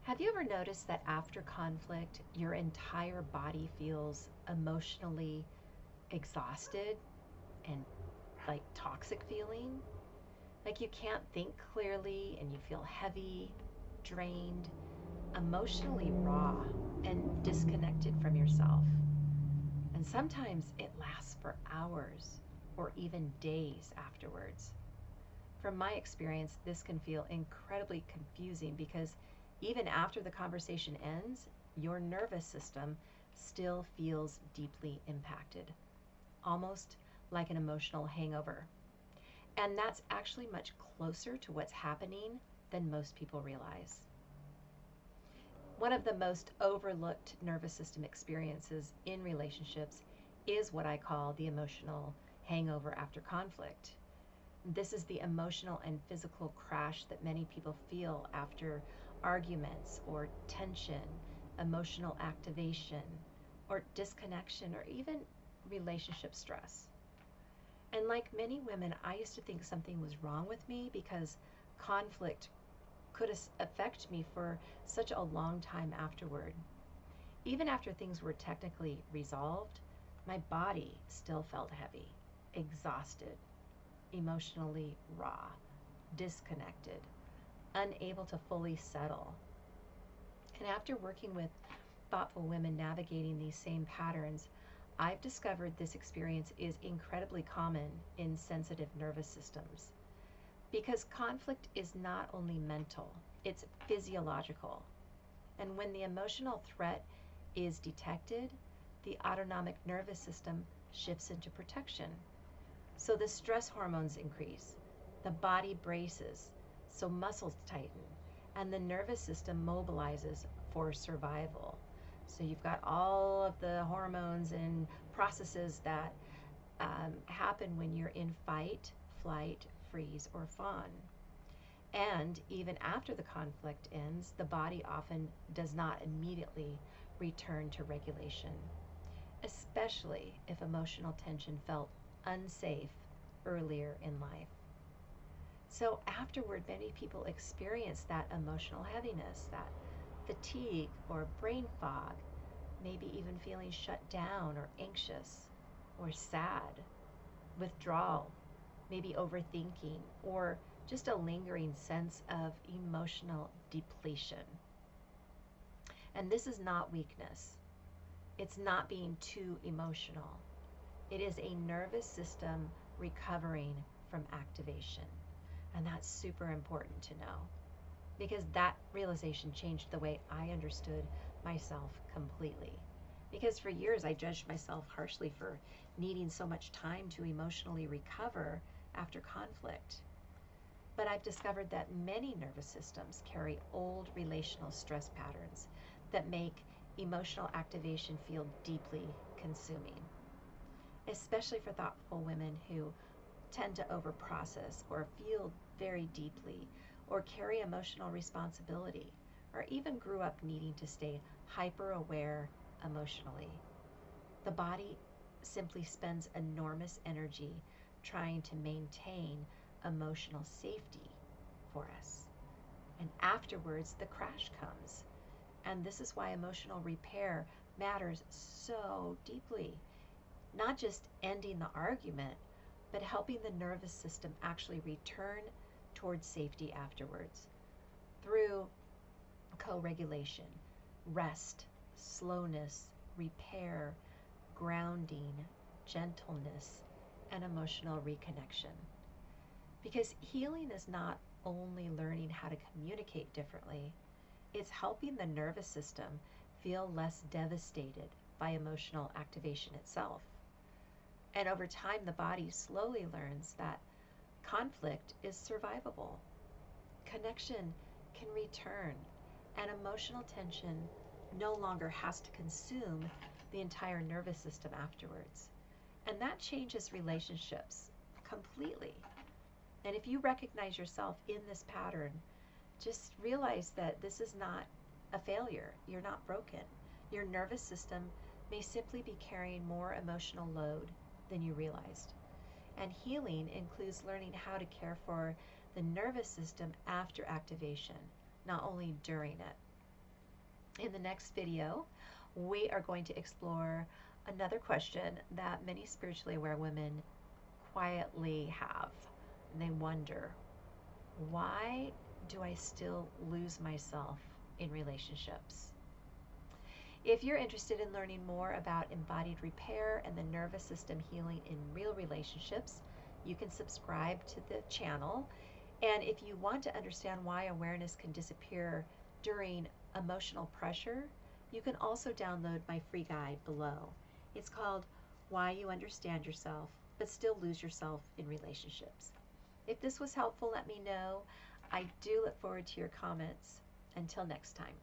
Have you ever noticed that after conflict, your entire body feels emotionally exhausted and like toxic feeling? Like you can't think clearly and you feel heavy, drained, emotionally raw, and disconnected from yourself. And sometimes it lasts for hours or even days afterwards. From my experience, this can feel incredibly confusing because even after the conversation ends, your nervous system still feels deeply impacted, almost like an emotional hangover. And that's actually much closer to what's happening than most people realize. One of the most overlooked nervous system experiences in relationships is what I call the emotional hangover after conflict. This is the emotional and physical crash that many people feel after arguments or tension, emotional activation, or disconnection, or even relationship stress. And like many women, I used to think something was wrong with me because conflict could affect me for such a long time afterward. Even after things were technically resolved, my body still felt heavy, exhausted, emotionally raw, disconnected, unable to fully settle. And after working with thoughtful women navigating these same patterns, I've discovered this experience is incredibly common in sensitive nervous systems because conflict is not only mental, it's physiological. And when the emotional threat is detected, the autonomic nervous system shifts into protection. So the stress hormones increase, the body braces, so muscles tighten, and the nervous system mobilizes for survival. So you've got all of the hormones and processes that happen when you're in fight, flight, freeze, or fawn. And even after the conflict ends, the body often does not immediately return to regulation, especially if emotional tension felt unsafe earlier in life. So, afterward, many people experience that emotional heaviness, that fatigue or brain fog, maybe even feeling shut down or anxious or sad, withdrawal, maybe overthinking, or just a lingering sense of emotional depletion. And this is not weakness, it's not being too emotional. It is a nervous system recovering from activation. And that's super important to know because that realization changed the way I understood myself completely. Because for years I judged myself harshly for needing so much time to emotionally recover after conflict. But I've discovered that many nervous systems carry old relational stress patterns that make emotional activation feel deeply consuming, especially for thoughtful women who tend to overprocess or feel very deeply or carry emotional responsibility or even grew up needing to stay hyper aware emotionally. The body simply spends enormous energy trying to maintain emotional safety for us. And afterwards, the crash comes. And this is why emotional repair matters so deeply. Not just ending the argument, but helping the nervous system actually return towards safety afterwards through co regulation, rest, slowness, repair, grounding, gentleness, and emotional reconnection. Because healing is not only learning how to communicate differently, it's helping the nervous system feel less devastated by emotional activation itself. And over time, the body slowly learns that conflict is survivable, connection can return, and emotional tension no longer has to consume the entire nervous system afterwards. And that changes relationships completely. And if you recognize yourself in this pattern, just realize that this is not a failure. You're not broken. Your nervous system may simply be carrying more emotional load than you realized. And healing includes learning how to care for the nervous system after activation, not only during it. In the next video, we are going to explore another question that many spiritually aware women quietly have. And they wonder, why do I still lose myself in relationships? If you're interested in learning more about embodied repair and the nervous system healing in real relationships, you can subscribe to the channel. And if you want to understand why awareness can disappear during emotional pressure, you can also download my free guide below. It's called Why You Understand Yourself But Still Lose Yourself in Relationships. If this was helpful, let me know. I do look forward to your comments. Until next time.